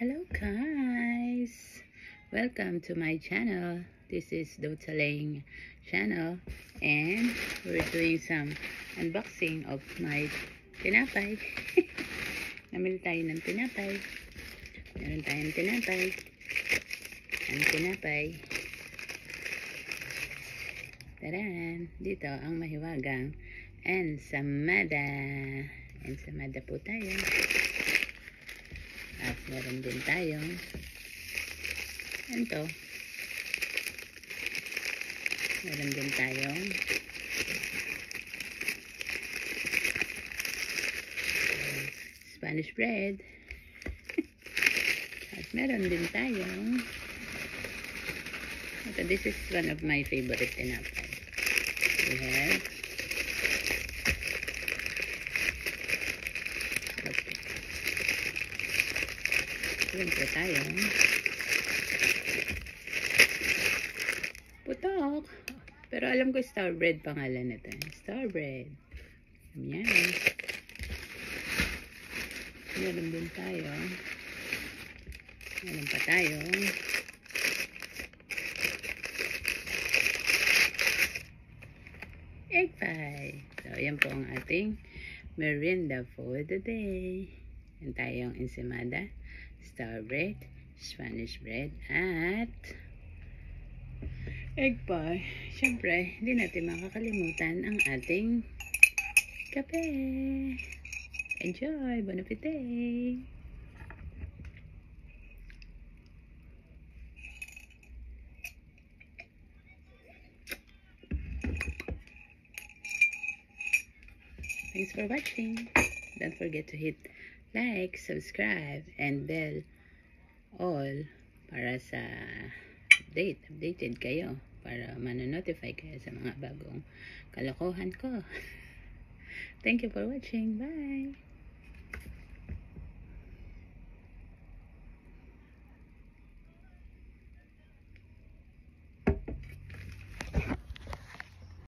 Hello guys! Welcome to my channel. This is Dotaling channel and we're doing some unboxing of my tinapay. Namili tayo ng tinapay. Meron tayong tinapay. Ang tinapay. Taran! Dito ang mahiwagang ensamada. Ensamada po tayo. At meron din tayong ito. Meron din tayong Spanish bread. At meron din tayong ito, this is one of my favorite tinapay. We have meron po tayong putok. Pero alam ko star bread pangalan nito. Star bread. Yan. Meron din tayo. Meron pa tayo. Egg pie. So, yan po ang ating merienda for the day. Yan tayong ensaymada, star bread, Spanish bread, at egg pie. Siyempre, hindi natin makakalimutan ang ating kape. Enjoy! Bon appetit! Thanks for watching. Don't forget to hit like, subscribe, and bell all para sa updated kayo, para manonotify kayo sa mga bagong kalokohan ko. Thank you for watching. Bye!